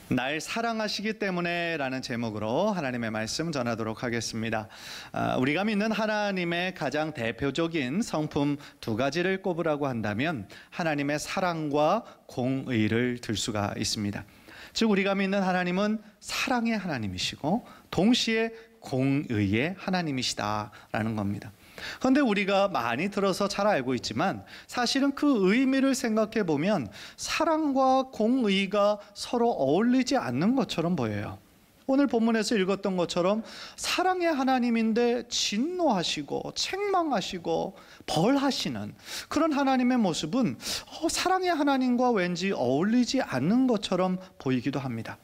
날 사랑하시기 때문에 라는 제목으로 하나님의 말씀 전하도록 하겠습니다. 우리가 믿는 하나님의 가장 대표적인 성품 두 가지를 꼽으라고 한다면 하나님의 사랑과 공의를 들 수가 있습니다. 즉 우리가 믿는 하나님은 사랑의 하나님이시고 동시에 공의의 하나님이시다라는 겁니다. 그런데 우리가 많이 들어서 잘 알고 있지만 사실은 그 의미를 생각해 보면 사랑과 공의가 서로 어울리지 않는 것처럼 보여요. 오늘 본문에서 읽었던 것처럼 사랑의 하나님인데 진노하시고 책망하시고 벌하시는 그런 하나님의 모습은 사랑의 하나님과 왠지 어울리지 않는 것처럼 보이기도 합니다.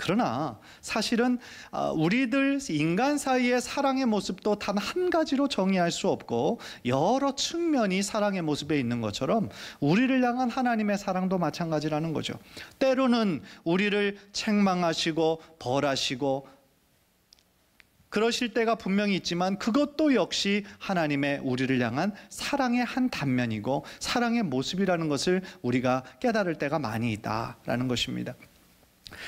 그러나 사실은 우리들 인간 사이의 사랑의 모습도 단 한 가지로 정의할 수 없고 여러 측면이 사랑의 모습에 있는 것처럼 우리를 향한 하나님의 사랑도 마찬가지라는 거죠. 때로는 우리를 책망하시고 벌하시고 그러실 때가 분명히 있지만 그것도 역시 하나님의 우리를 향한 사랑의 한 단면이고 사랑의 모습이라는 것을 우리가 깨달을 때가 많이 있다라는 것입니다.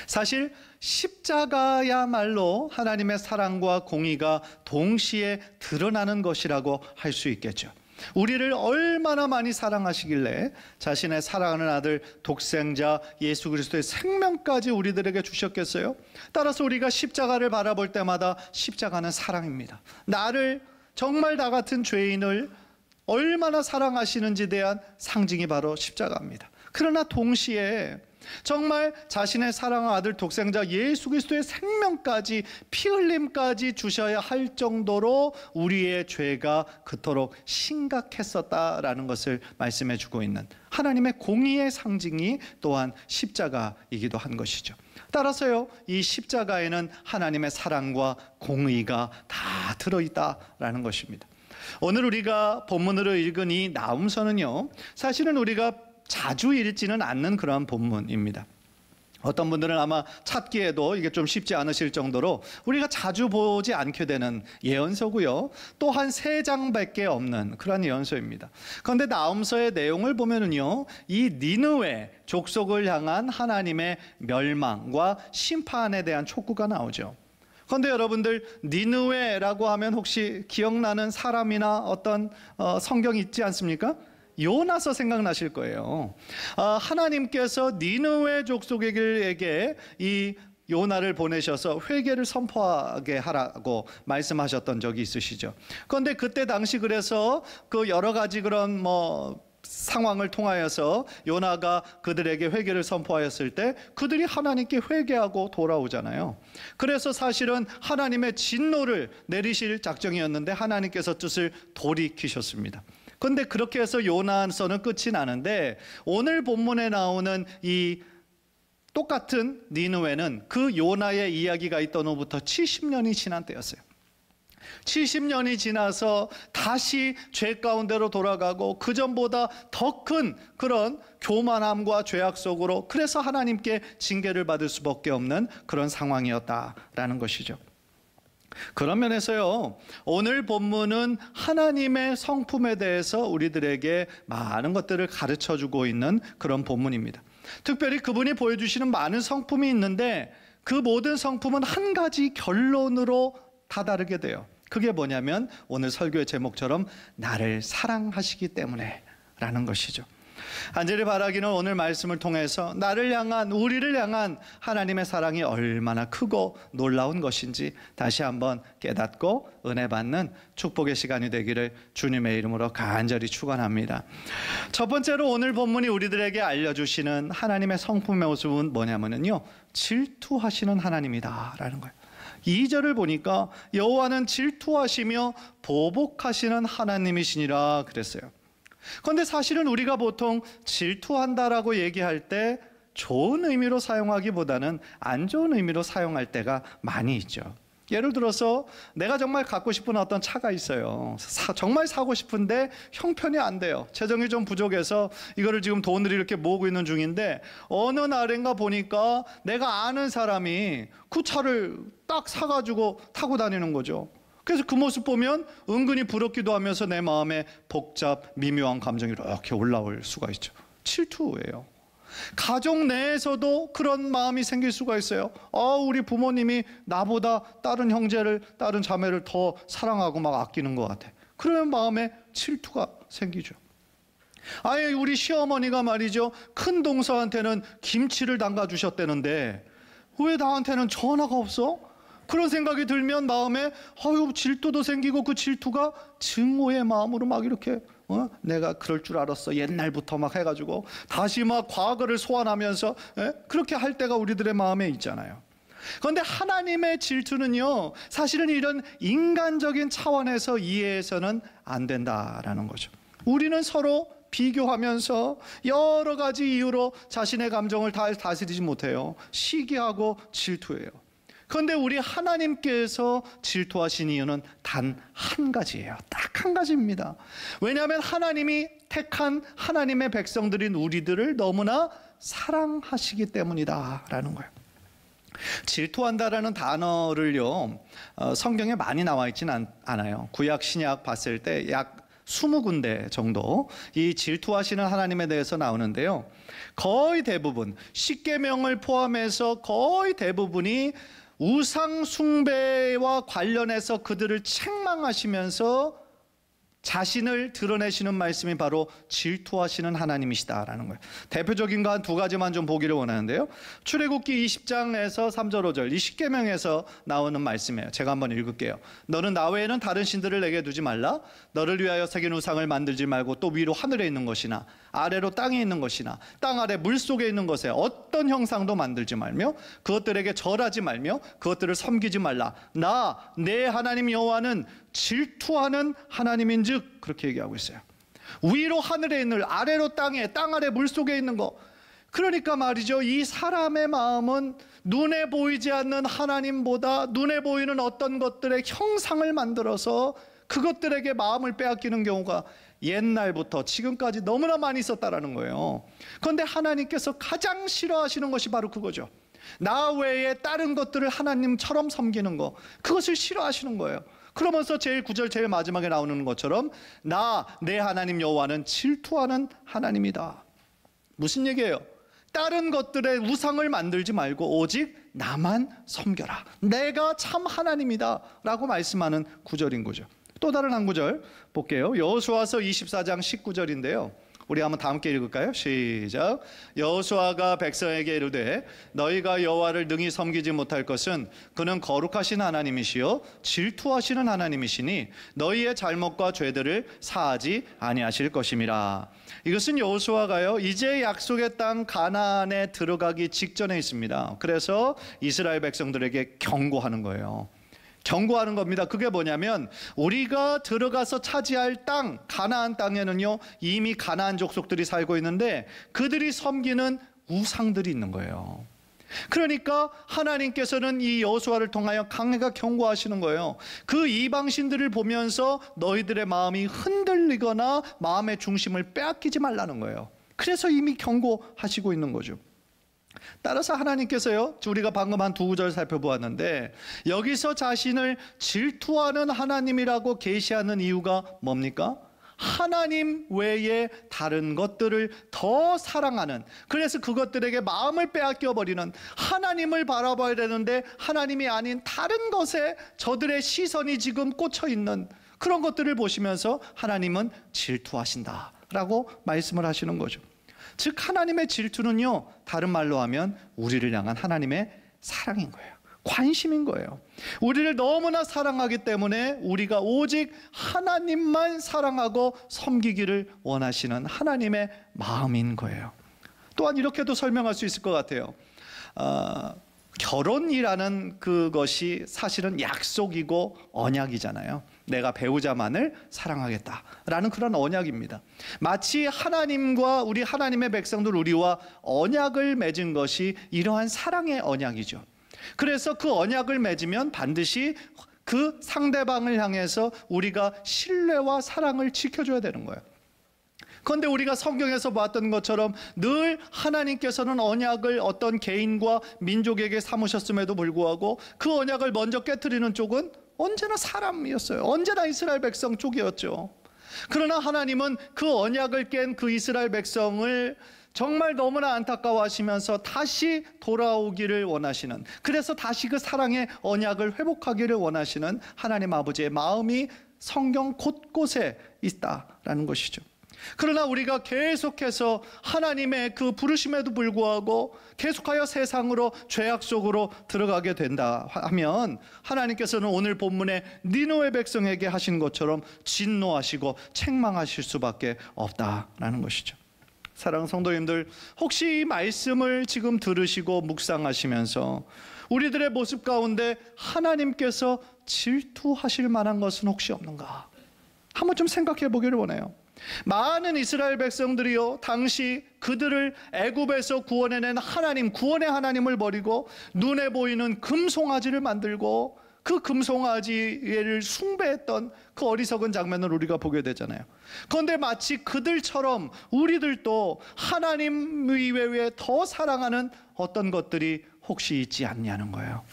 사실 십자가야말로 하나님의 사랑과 공의가 동시에 드러나는 것이라고 할 수 있겠죠. 우리를 얼마나 많이 사랑하시길래 자신의 사랑하는 아들 독생자 예수 그리스도의 생명까지 우리들에게 주셨겠어요? 따라서 우리가 십자가를 바라볼 때마다 십자가는 사랑입니다. 나를 정말 나 같은 죄인을 얼마나 사랑하시는지에 대한 상징이 바로 십자가입니다. 그러나 동시에 정말 자신의 사랑하는 아들 독생자 예수 그리스도의 생명까지 피 흘림까지 주셔야 할 정도로 우리의 죄가 그토록 심각했었다라는 것을 말씀해 주고 있는 하나님의 공의의 상징이 또한 십자가이기도 한 것이죠. 따라서요, 이 십자가에는 하나님의 사랑과 공의가 다 들어있다라는 것입니다. 오늘 우리가 본문으로 읽은 이 나훔서는요, 사실은 우리가 자주 읽지는 않는 그러한 본문입니다. 어떤 분들은 아마 찾기에도 이게 좀 쉽지 않으실 정도로 우리가 자주 보지 않게 되는 예언서고요. 또한 3장밖에 없는 그런 예언서입니다. 그런데 나훔서의 내용을 보면은요, 이 니느웨 족속을 향한 하나님의 멸망과 심판에 대한 촉구가 나오죠. 그런데 여러분들 니느웨라고 하면 혹시 기억나는 사람이나 어떤 성경이 있지 않습니까? 요나서 생각나실 거예요. 하나님께서 니느웨 족속에게 이 요나를 보내셔서 회개를 선포하게 하라고 말씀하셨던 적이 있으시죠. 그런데 그때 당시 그래서 그 여러 가지 그런 상황을 통하여서 요나가 그들에게 회개를 선포하였을 때 그들이 하나님께 회개하고 돌아오잖아요. 그래서 사실은 하나님의 진노를 내리실 작정이었는데 하나님께서 뜻을 돌이키셨습니다. 그런데 그렇게 해서 요나서는 끝이 나는데 오늘 본문에 나오는 이 똑같은 니느웨는 그 요나의 이야기가 있던 후부터 70년이 지난 때였어요. 70년이 지나서 다시 죄 가운데로 돌아가고 그 전보다 더 큰 그런 교만함과 죄악 속으로 그래서 하나님께 징계를 받을 수밖에 없는 그런 상황이었다라는 것이죠. 그런 면에서요, 오늘 본문은 하나님의 성품에 대해서 우리들에게 많은 것들을 가르쳐주고 있는 그런 본문입니다. 특별히 그분이 보여주시는 많은 성품이 있는데 그 모든 성품은 한 가지 결론으로 다다르게 돼요. 그게 뭐냐면 오늘 설교의 제목처럼 나를 사랑하시기 때문에 라는 것이죠. 간절히 바라기는 오늘 말씀을 통해서 나를 향한 우리를 향한 하나님의 사랑이 얼마나 크고 놀라운 것인지 다시 한번 깨닫고 은혜 받는 축복의 시간이 되기를 주님의 이름으로 간절히 축원합니다. 첫 번째로 오늘 본문이 우리들에게 알려주시는 하나님의 성품의 모습은 뭐냐면요, 질투하시는 하나님이다라는 거예요. 2절을 보니까 여호와는 질투하시며 보복하시는 하나님이시니라 그랬어요. 그런데 사실은 우리가 보통 질투한다라고 얘기할 때 좋은 의미로 사용하기보다는 안 좋은 의미로 사용할 때가 많이 있죠. 예를 들어서 내가 정말 갖고 싶은 어떤 차가 있어요. 정말 사고 싶은데 형편이 안 돼요. 재정이 좀 부족해서 이거를 지금 돈을 이렇게 모으고 있는 중인데 어느 날인가 보니까 내가 아는 사람이 그 차를 딱 사가지고 타고 다니는 거죠. 그래서 그 모습 보면 은근히 부럽기도 하면서 내 마음에 복잡 미묘한 감정이 이렇게 올라올 수가 있죠. 질투예요. 가족 내에서도 그런 마음이 생길 수가 있어요. 우리 부모님이 나보다 다른 형제를, 다른 자매를 더 사랑하고 막 아끼는 것 같아. 그러면 마음에 질투가 생기죠. 아예 우리 시어머니가 말이죠, 큰 동서한테는 김치를 담가 주셨다는데 왜 나한테는 전화가 없어? 그런 생각이 들면 마음에 질투도 생기고, 그 질투가 증오의 마음으로 막 이렇게 내가 그럴 줄 알았어 옛날부터 막 해가지고 다시 막 과거를 소환하면서 그렇게 할 때가 우리들의 마음에 있잖아요. 그런데 하나님의 질투는요, 사실은 이런 인간적인 차원에서 이해해서는 안 된다라는 거죠. 우리는 서로 비교하면서 여러 가지 이유로 자신의 감정을 다스리지 못해요. 시기하고 질투해요. 그런데 우리 하나님께서 질투하신 이유는 단 한 가지예요. 딱 한 가지입니다. 왜냐하면 하나님이 택한 하나님의 백성들인 우리들을 너무나 사랑하시기 때문이다라는 거예요. 질투한다라는 단어를요, 성경에 많이 나와 있지는 않아요. 구약 신약 봤을 때 약 20군데 정도 이 질투하시는 하나님에 대해서 나오는데요, 거의 대부분, 십계명을 포함해서 거의 대부분이 우상 숭배와 관련해서 그들을 책망하시면서 자신을 드러내시는 말씀이 바로 질투하시는 하나님이시다라는 거예요. 대표적인 거 한 두 가지만 좀 보기를 원하는데요, 출애굽기 20장에서 3절 5절 이 십계명에서 나오는 말씀이에요. 제가 한번 읽을게요. 너는 나 외에는 다른 신들을 내게 두지 말라. 너를 위하여 새긴 우상을 만들지 말고 또 위로 하늘에 있는 것이나 아래로 땅에 있는 것이나 땅 아래 물속에 있는 것에 어떤 형상도 만들지 말며 그것들에게 절하지 말며 그것들을 섬기지 말라. 나 내 하나님 여호와는 질투하는 하나님인즉, 그렇게 얘기하고 있어요. 위로 하늘에 있는, 아래로 땅에, 땅 아래 물속에 있는 거. 그러니까 말이죠, 이 사람의 마음은 눈에 보이지 않는 하나님보다 눈에 보이는 어떤 것들의 형상을 만들어서 그것들에게 마음을 빼앗기는 경우가 옛날부터 지금까지 너무나 많이 있었다라는 거예요. 그런데 하나님께서 가장 싫어하시는 것이 바로 그거죠. 나 외에 다른 것들을 하나님처럼 섬기는 거, 그것을 싫어하시는 거예요. 그러면서 제일 9절 제일 마지막에 나오는 것처럼 나 내 하나님 여호와는 질투하는 하나님이다. 무슨 얘기예요? 다른 것들의 우상을 만들지 말고 오직 나만 섬겨라. 내가 참 하나님이다 라고 말씀하는 구절인 거죠. 또 다른 한 구절 볼게요. 여호수아서 24장 19절인데요. 우리 한번 다 함께 읽을까요? 시작. 여호수아가 백성에게 이르되 너희가 여호와를 능히 섬기지 못할 것은 그는 거룩하신 하나님이시요 질투하시는 하나님이시니 너희의 잘못과 죄들을 사하지 아니하실 것임이라. 이것은 여호수아가요, 이제 약속의 땅 가나안에 들어가기 직전에 있습니다. 그래서 이스라엘 백성들에게 경고하는 거예요. 경고하는 겁니다. 그게 뭐냐면 우리가 들어가서 차지할 땅, 가나안 땅에는요 이미 가나안 족속들이 살고 있는데 그들이 섬기는 우상들이 있는 거예요. 그러니까 하나님께서는 이 여호수아를 통하여 강하게 경고하시는 거예요. 그 이방신들을 보면서 너희들의 마음이 흔들리거나 마음의 중심을 빼앗기지 말라는 거예요. 그래서 이미 경고하시고 있는 거죠. 따라서 하나님께서요, 우리가 방금 한 두 구절 살펴보았는데 여기서 자신을 질투하는 하나님이라고 계시하는 이유가 뭡니까? 하나님 외에 다른 것들을 더 사랑하는, 그래서 그것들에게 마음을 빼앗겨 버리는, 하나님을 바라봐야 되는데 하나님이 아닌 다른 것에 저들의 시선이 지금 꽂혀 있는 그런 것들을 보시면서 하나님은 질투하신다라고 말씀을 하시는 거죠. 즉 하나님의 질투는요, 다른 말로 하면 우리를 향한 하나님의 사랑인 거예요. 관심인 거예요. 우리를 너무나 사랑하기 때문에 우리가 오직 하나님만 사랑하고 섬기기를 원하시는 하나님의 마음인 거예요. 또한 이렇게도 설명할 수 있을 것 같아요. 결혼이라는 그것이 사실은 약속이고 언약이잖아요. 내가 배우자만을 사랑하겠다라는 그런 언약입니다. 마치 하나님과 우리 하나님의 백성들 우리와 언약을 맺은 것이 이러한 사랑의 언약이죠. 그래서 그 언약을 맺으면 반드시 그 상대방을 향해서 우리가 신뢰와 사랑을 지켜줘야 되는 거예요. 그런데 우리가 성경에서 봤던 것처럼 늘 하나님께서는 언약을 어떤 개인과 민족에게 삼으셨음에도 불구하고 그 언약을 먼저 깨트리는 쪽은 언제나 사람이었어요. 언제나 이스라엘 백성 쪽이었죠. 그러나 하나님은 그 언약을 깬 그 이스라엘 백성을 정말 너무나 안타까워하시면서 다시 돌아오기를 원하시는, 그래서 다시 그 사랑의 언약을 회복하기를 원하시는 하나님 아버지의 마음이 성경 곳곳에 있다라는 것이죠. 그러나 우리가 계속해서 하나님의 그 부르심에도 불구하고 계속하여 세상으로 죄악 속으로 들어가게 된다 하면 하나님께서는 오늘 본문에 니느웨 백성에게 하신 것처럼 진노하시고 책망하실 수밖에 없다라는 것이죠. 사랑하는 성도님들, 혹시 이 말씀을 지금 들으시고 묵상하시면서 우리들의 모습 가운데 하나님께서 질투하실 만한 것은 혹시 없는가? 한번 좀 생각해 보기를 원해요. 많은 이스라엘 백성들이요, 당시 그들을 애굽에서 구원해낸 하나님, 구원의 하나님을 버리고 눈에 보이는 금송아지를 만들고 그 금송아지를 숭배했던 그 어리석은 장면을 우리가 보게 되잖아요. 그런데 마치 그들처럼 우리들도 하나님 이외에 더 사랑하는 어떤 것들이 혹시 있지 않냐는 거예요.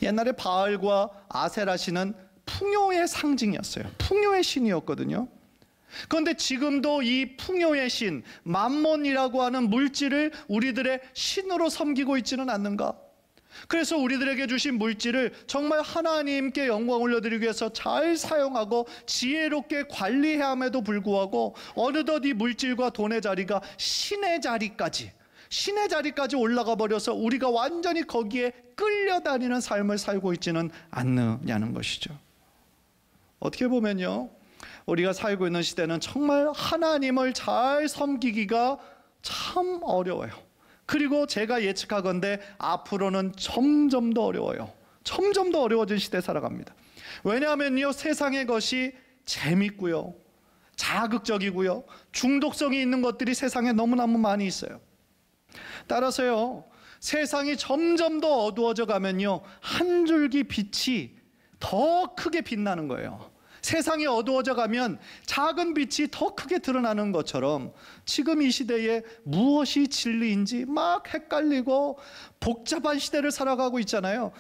옛날에 바알과 아세라 신은 풍요의 상징이었어요. 풍요의 신이었거든요. 그런데 지금도 이 풍요의 신, 맘몬이라고 하는 물질을 우리들의 신으로 섬기고 있지는 않는가? 그래서 우리들에게 주신 물질을 정말 하나님께 영광 올려드리기 위해서 잘 사용하고 지혜롭게 관리해야 함에도 불구하고 어느덧 이 물질과 돈의 자리가 신의 자리까지 올라가 버려서 우리가 완전히 거기에 끌려다니는 삶을 살고 있지는 않느냐는 것이죠. 어떻게 보면요, 우리가 살고 있는 시대는 정말 하나님을 잘 섬기기가 참 어려워요. 그리고 제가 예측하건대 앞으로는 점점 더 어려워요. 점점 더 어려워진 시대에 살아갑니다. 왜냐하면요, 세상의 것이 재밌고요, 자극적이고요, 중독성이 있는 것들이 세상에 너무너무 많이 있어요. 따라서요, 세상이 점점 더 어두워져 가면요, 한 줄기 빛이 더 크게 빛나는 거예요. 세상이 어두워져 가면 작은 빛이 더 크게 드러나는 것처럼 지금 이 시대에 무엇이 진리인지 막 헷갈리고 복잡한 시대를 살아가고 있잖아요.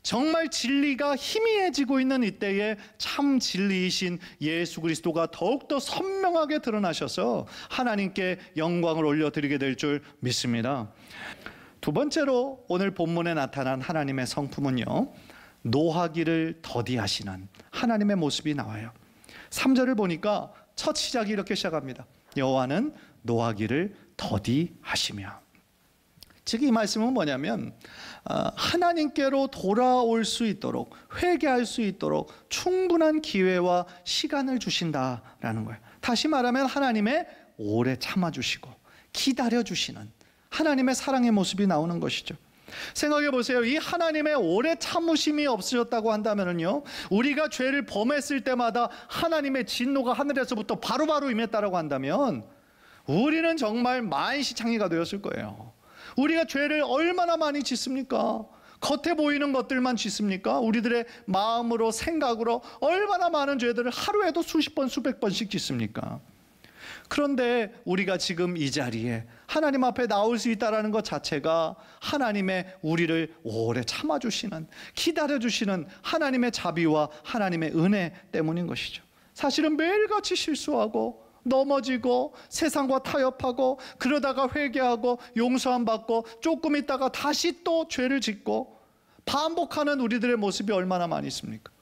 정말 진리가 희미해지고 있는 이때에 참 진리이신 예수 그리스도가 더욱더 선명하게 드러나셔서 하나님께 영광을 올려드리게 될 줄 믿습니다. 두 번째로 오늘 본문에 나타난 하나님의 성품은요, 노하기를 더디하시는 하나님의 모습이 나와요. 3절을 보니까 첫 시작이 이렇게 시작합니다. 여호와는 노하기를 더디하시며. 즉 이 말씀은 뭐냐면 하나님께로 돌아올 수 있도록, 회개할 수 있도록 충분한 기회와 시간을 주신다라는 거예요. 다시 말하면 하나님의 오래 참아주시고 기다려주시는 하나님의 사랑의 모습이 나오는 것이죠. 생각해 보세요. 이 하나님의 오래 참으심이 없으셨다고 한다면요, 우리가 죄를 범했을 때마다 하나님의 진노가 하늘에서부터 바로바로 임했다라고 한다면 우리는 정말 만시창이가 되었을 거예요. 우리가 죄를 얼마나 많이 짓습니까? 겉에 보이는 것들만 짓습니까? 우리들의 마음으로, 생각으로 얼마나 많은 죄들을 하루에도 수십 번, 수백 번씩 짓습니까? 그런데 우리가 지금 이 자리에 하나님 앞에 나올 수 있다는 것 자체가 하나님의 우리를 오래 참아주시는, 기다려주시는 하나님의 자비와 하나님의 은혜 때문인 것이죠. 사실은 매일같이 실수하고 넘어지고 세상과 타협하고 그러다가 회개하고 용서함 받고 조금 있다가 다시 또 죄를 짓고 반복하는 우리들의 모습이 얼마나 많이 있습니까?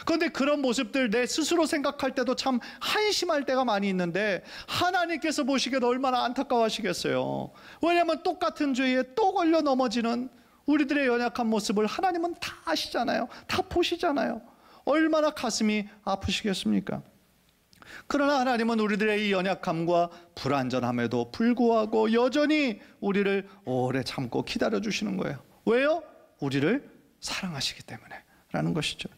그런데 그런 모습들 내 스스로 생각할 때도 참 한심할 때가 많이 있는데 하나님께서 보시기에도 얼마나 안타까워하시겠어요. 왜냐하면 똑같은 죄에 또 걸려 넘어지는 우리들의 연약한 모습을 하나님은 다 아시잖아요. 다 보시잖아요. 얼마나 가슴이 아프시겠습니까? 그러나 하나님은 우리들의 이 연약함과 불완전함에도 불구하고 여전히 우리를 오래 참고 기다려주시는 거예요. 왜요? 우리를 사랑하시기 때문에 라는 것이죠.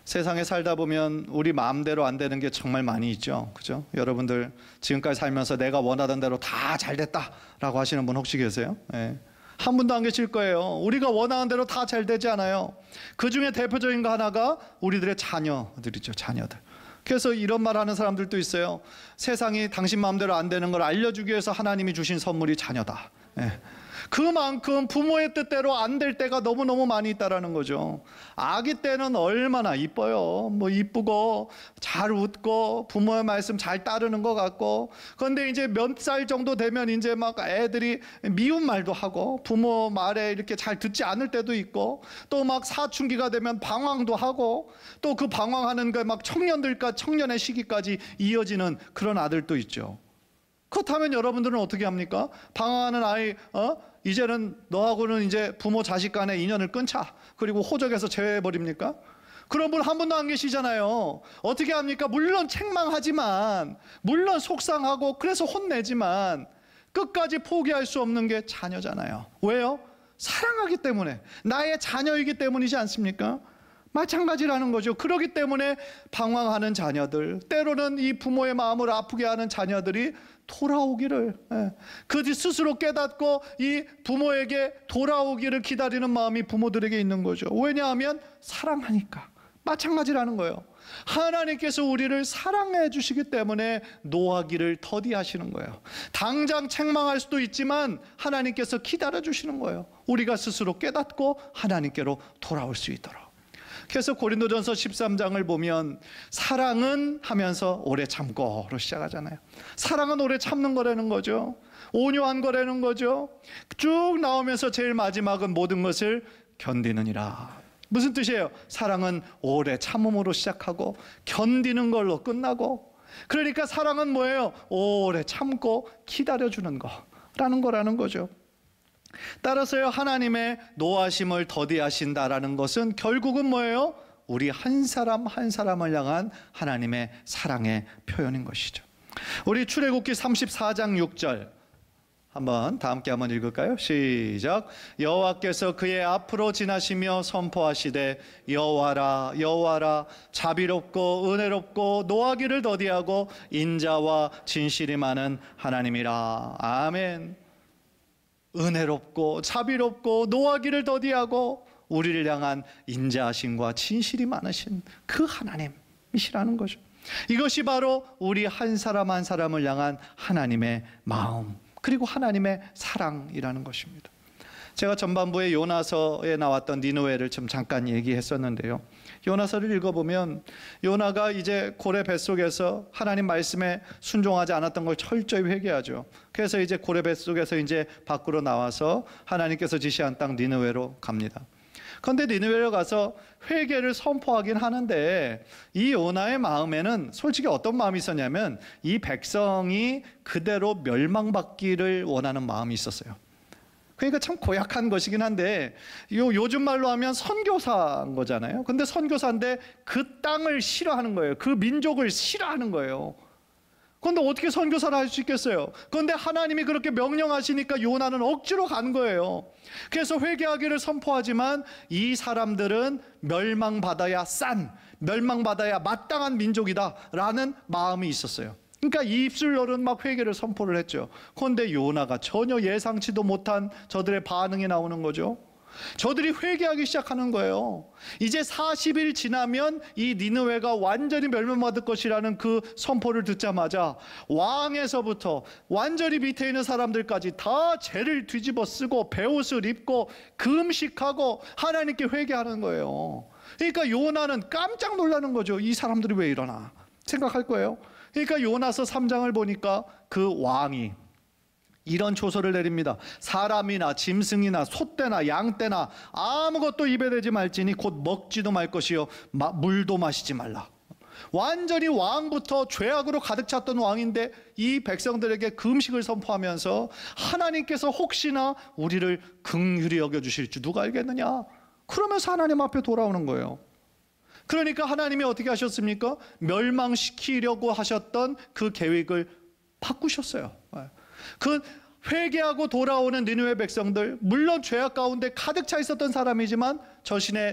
세상에 살다 보면 우리 마음대로 안 되는 게 정말 많이 있죠. 그죠? 여러분들 지금까지 살면서 내가 원하던 대로 다 잘 됐다라고 하시는 분 혹시 계세요? 네. 한 분도 안 계실 거예요. 우리가 원하는 대로 다 잘 되지 않아요. 그 중에 대표적인 거 하나가 우리들의 자녀들이죠. 자녀들. 그래서 이런 말 하는 사람들도 있어요. 세상이 당신 마음대로 안 되는 걸 알려주기 위해서 하나님이 주신 선물이 자녀다. 네. 그만큼 부모의 뜻대로 안 될 때가 너무너무 많이 있다라는 거죠. 아기 때는 얼마나 이뻐요. 뭐 이쁘고 잘 웃고 부모의 말씀 잘 따르는 것 같고, 그런데 이제 몇 살 정도 되면 이제 막 애들이 미운 말도 하고 부모 말에 이렇게 잘 듣지 않을 때도 있고, 또 막 사춘기가 되면 방황도 하고, 또 그 방황하는 게 막 청년의 시기까지 이어지는 그런 아들도 있죠. 그렇다면 여러분들은 어떻게 합니까? 방황하는 아이, 이제는 너하고는 이제 부모 자식 간의 인연을 끊자, 그리고 호적에서 제외해버립니까? 그런 분 한 분도 안 계시잖아요. 어떻게 합니까? 물론 책망하지만, 물론 속상하고 그래서 혼내지만 끝까지 포기할 수 없는 게 자녀잖아요. 왜요? 사랑하기 때문에, 나의 자녀이기 때문이지 않습니까? 마찬가지라는 거죠. 그렇기 때문에 방황하는 자녀들, 때로는 이 부모의 마음을 아프게 하는 자녀들이 돌아오기를, 그 스스로 깨닫고 이 부모에게 돌아오기를 기다리는 마음이 부모들에게 있는 거죠. 왜냐하면 사랑하니까. 마찬가지라는 거예요. 하나님께서 우리를 사랑해 주시기 때문에 노하기를 더디하시는 거예요. 당장 책망할 수도 있지만 하나님께서 기다려 주시는 거예요. 우리가 스스로 깨닫고 하나님께로 돌아올 수 있도록. 그래서 고린도전서 13장을 보면 사랑은 하면서 오래 참고로 시작하잖아요. 사랑은 오래 참는 거라는 거죠. 온유한 거라는 거죠. 쭉 나오면서 제일 마지막은 모든 것을 견디느니라. 무슨 뜻이에요? 사랑은 오래 참음으로 시작하고 견디는 걸로 끝나고, 그러니까 사랑은 뭐예요? 오래 참고 기다려주는 거라는 거라는 거죠. 따라서요, 하나님의 노하심을 더디하신다라는 것은 결국은 뭐예요? 우리 한 사람 한 사람을 향한 하나님의 사랑의 표현인 것이죠. 우리 출애굽기 34장 6절 한번 다 함께 한번 읽을까요? 시작. 여호와께서 그의 앞으로 지나시며 선포하시되 여호와라 여호와라 자비롭고 은혜롭고 노하기를 더디하고 인자와 진실이 많은 하나님이라. 아멘. 은혜롭고 자비롭고 노하기를 더디하고 우리를 향한 인자하심과 진실이 많으신 그 하나님이시라는 거죠. 이것이 바로 우리 한 사람 한 사람을 향한 하나님의 마음, 그리고 하나님의 사랑이라는 것입니다. 제가 전반부에 요나서에 나왔던 니느웨를 좀 잠깐 얘기했었는데요. 요나서를 읽어보면 요나가 이제 고래 뱃속에서 하나님 말씀에 순종하지 않았던 걸 철저히 회개하죠. 그래서 이제 고래 뱃속에서 이제 밖으로 나와서 하나님께서 지시한 땅 니느웨로 갑니다. 그런데 니느웨로 가서 회개를 선포하긴 하는데 이 요나의 마음에는 솔직히 어떤 마음이 있었냐면 이 백성이 그대로 멸망받기를 원하는 마음이 있었어요. 그러니까 참 고약한 것이긴 한데 요즘 말로 하면 선교사인 거잖아요. 근데 선교사인데 그 땅을 싫어하는 거예요. 그 민족을 싫어하는 거예요. 그런데 어떻게 선교사를 할 수 있겠어요? 그런데 하나님이 그렇게 명령하시니까 요나는 억지로 간 거예요. 그래서 회개하기를 선포하지만 이 사람들은 멸망받아야 멸망받아야 마땅한 민족이다라는 마음이 있었어요. 그러니까 입술로는 막 회개를 선포를 했죠. 그런데 요나가 전혀 예상치도 못한 저들의 반응이 나오는 거죠. 저들이 회개하기 시작하는 거예요. 이제 40일 지나면 이 니느웨가 완전히 멸망받을 것이라는 그 선포를 듣자마자 왕에서부터 완전히 밑에 있는 사람들까지 다 죄를 뒤집어 쓰고 베옷을 입고 금식하고 하나님께 회개하는 거예요. 그러니까 요나는 깜짝 놀라는 거죠. 이 사람들이 왜 이러나 생각할 거예요. 그러니까 요나서 3장을 보니까 그 왕이 이런 조서를 내립니다. 사람이나 짐승이나 소떼나 양떼나 아무것도 입에 대지 말지니 곧 먹지도 말 것이요 물도 마시지 말라. 완전히 왕부터 죄악으로 가득 찼던 왕인데 이 백성들에게 금식을 선포하면서 하나님께서 혹시나 우리를 긍휼히 여겨주실 줄 누가 알겠느냐, 그러면서 하나님 앞에 돌아오는 거예요. 그러니까 하나님이 어떻게 하셨습니까? 멸망시키려고 하셨던 그 계획을 바꾸셨어요. 그 회개하고 돌아오는 니느웨 백성들, 물론 죄악 가운데 가득 차 있었던 사람이지만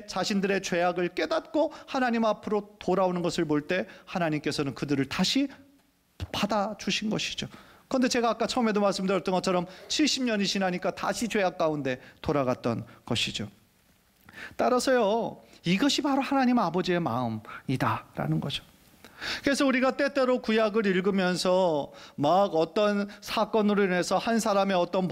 자신들의 죄악을 깨닫고 하나님 앞으로 돌아오는 것을 볼 때 하나님께서는 그들을 다시 받아주신 것이죠. 그런데 제가 아까 처음에도 말씀드렸던 것처럼 70년이 지나니까 다시 죄악 가운데 돌아갔던 것이죠. 따라서요, 이것이 바로 하나님 아버지의 마음이다라는 거죠. 그래서 우리가 때때로 구약을 읽으면서 막 어떤 사건으로 인해서 한 사람의 어떤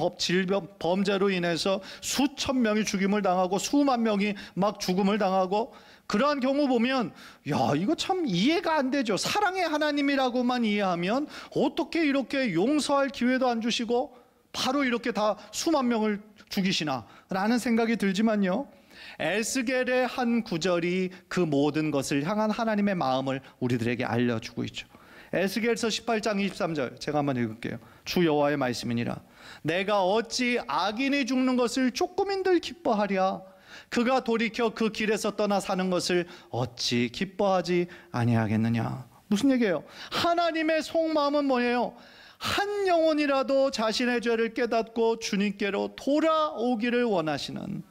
범죄로 인해서 수천 명이 죽임을 당하고 수만 명이 막 죽음을 당하고, 그러한 경우 보면 야, 이거 참 이해가 안 되죠. 사랑의 하나님이라고만 이해하면 어떻게 이렇게 용서할 기회도 안 주시고 바로 이렇게 다 수만 명을 죽이시나 라는 생각이 들지만요, 에스겔의 한 구절이 그 모든 것을 향한 하나님의 마음을 우리들에게 알려주고 있죠. 에스겔서 18장 23절 제가 한번 읽을게요. 주 여호와의 말씀이니라. 내가 어찌 악인이 죽는 것을 조금인들 기뻐하랴. 그가 돌이켜 그 길에서 떠나 사는 것을 어찌 기뻐하지 아니하겠느냐. 무슨 얘기예요? 하나님의 속마음은 뭐예요? 한 영혼이라도 자신의 죄를 깨닫고 주님께로 돌아오기를 원하시는,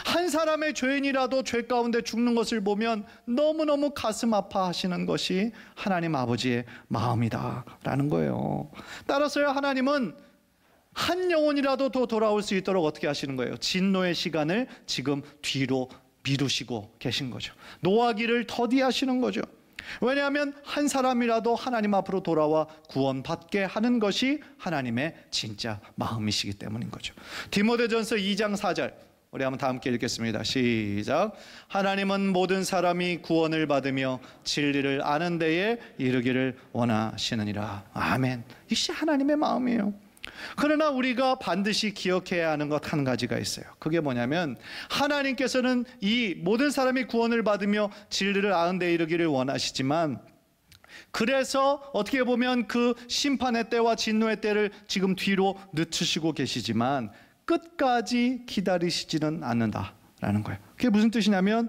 한 사람의 죄인이라도 죄 가운데 죽는 것을 보면 너무너무 가슴 아파하시는 것이 하나님 아버지의 마음이다 라는 거예요. 따라서요, 하나님은 한 영혼이라도 더 돌아올 수 있도록 어떻게 하시는 거예요? 진노의 시간을 지금 뒤로 미루시고 계신 거죠. 노하기를 더디하시는 거죠. 왜냐하면 한 사람이라도 하나님 앞으로 돌아와 구원받게 하는 것이 하나님의 진짜 마음이시기 때문인 거죠. 디모데전서 2장 4절 우리 한번 다 함께 읽겠습니다. 시작. 하나님은 모든 사람이 구원을 받으며 진리를 아는 데에 이르기를 원하시느니라. 아멘. 이것이 하나님의 마음이에요. 그러나 우리가 반드시 기억해야 하는 것 한 가지가 있어요. 그게 뭐냐면, 하나님께서는 이 모든 사람이 구원을 받으며 진리를 아는 데 이르기를 원하시지만, 그래서 어떻게 보면 그 심판의 때와 진노의 때를 지금 뒤로 늦추시고 계시지만 끝까지 기다리시지는 않는다라는 거예요. 그게 무슨 뜻이냐면,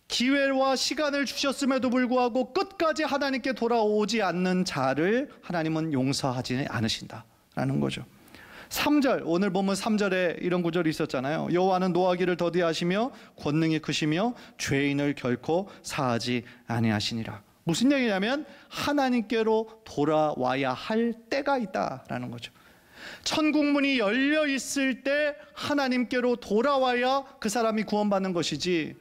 기회와 시간을 주셨음에도 불구하고 끝까지 하나님께 돌아오지 않는 자를 하나님은 용서하지 않으신다라는 거죠. 3절, 오늘 보면 3절에 이런 구절이 있었잖아요. 여호와는 노하기를 더디하시며 권능이 크시며 죄인을 결코 사하지 아니하시니라. 무슨 얘기냐면 하나님께로 돌아와야 할 때가 있다라는 거죠. 천국문이 열려 있을 때 하나님께로 돌아와야 그 사람이 구원받는 것이지,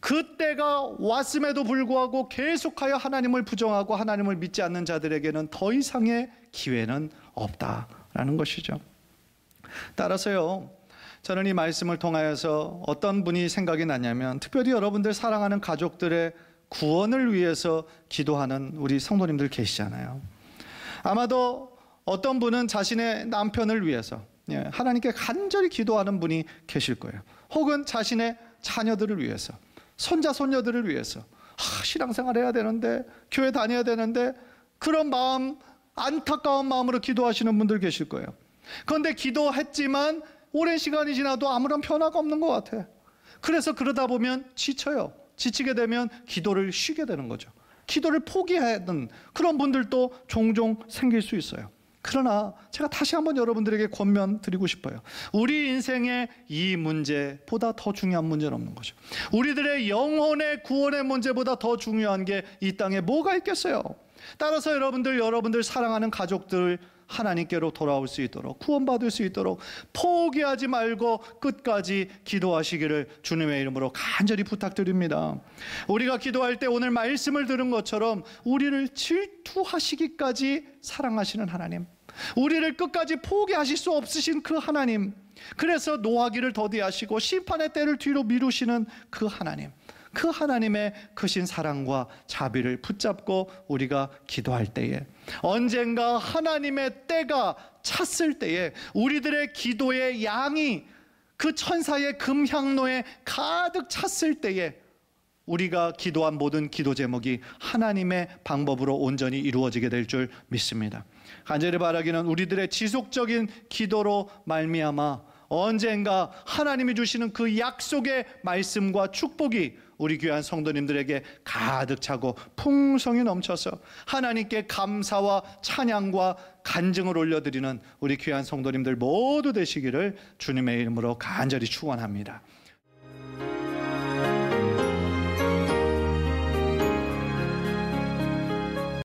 그때가 왔음에도 불구하고 계속하여 하나님을 부정하고 하나님을 믿지 않는 자들에게는 더 이상의 기회는 없다라는 것이죠. 따라서요, 저는 이 말씀을 통하여서 어떤 분이 생각이 나냐면, 특별히 여러분들 사랑하는 가족들의 구원을 위해서 기도하는 우리 성도님들 계시잖아요. 아마도 어떤 분은 자신의 남편을 위해서 하나님께 간절히 기도하는 분이 계실 거예요. 혹은 자신의 자녀들을 위해서, 손자 손녀들을 위해서, 신앙생활 해야 되는데, 교회 다녀야 되는데, 그런 마음, 안타까운 마음으로 기도하시는 분들 계실 거예요. 그런데 기도했지만 오랜 시간이 지나도 아무런 변화가 없는 것 같아. 그래서 그러다 보면 지쳐요. 지치게 되면 기도를 쉬게 되는 거죠. 기도를 포기하는 그런 분들도 종종 생길 수 있어요. 그러나 제가 다시 한번 여러분들에게 권면드리고 싶어요. 우리 인생의 이 문제보다 더 중요한 문제는 없는 거죠. 우리들의 영혼의 구원의 문제보다 더 중요한 게 이 땅에 뭐가 있겠어요? 따라서 여러분들 사랑하는 가족들 하나님께로 돌아올 수 있도록, 구원받을 수 있도록 포기하지 말고 끝까지 기도하시기를 주님의 이름으로 간절히 부탁드립니다. 우리가 기도할 때 오늘 말씀을 들은 것처럼 우리를 질투하시기까지 사랑하시는 하나님, 우리를 끝까지 포기하실 수 없으신 그 하나님, 그래서 노하기를 더디하시고 심판의 때를 뒤로 미루시는 그 하나님, 그 하나님의 크신 사랑과 자비를 붙잡고 우리가 기도할 때에, 언젠가 하나님의 때가 찼을 때에 우리들의 기도의 양이 그 천사의 금향로에 가득 찼을 때에 우리가 기도한 모든 기도 제목이 하나님의 방법으로 온전히 이루어지게 될 줄 믿습니다. 간절히 바라기는 우리들의 지속적인 기도로 말미암아 언젠가 하나님이 주시는 그 약속의 말씀과 축복이 우리 귀한 성도님들에게 가득 차고 풍성히 넘쳐서 하나님께 감사와 찬양과 간증을 올려드리는 우리 귀한 성도님들 모두 되시기를 주님의 이름으로 간절히 축원합니다.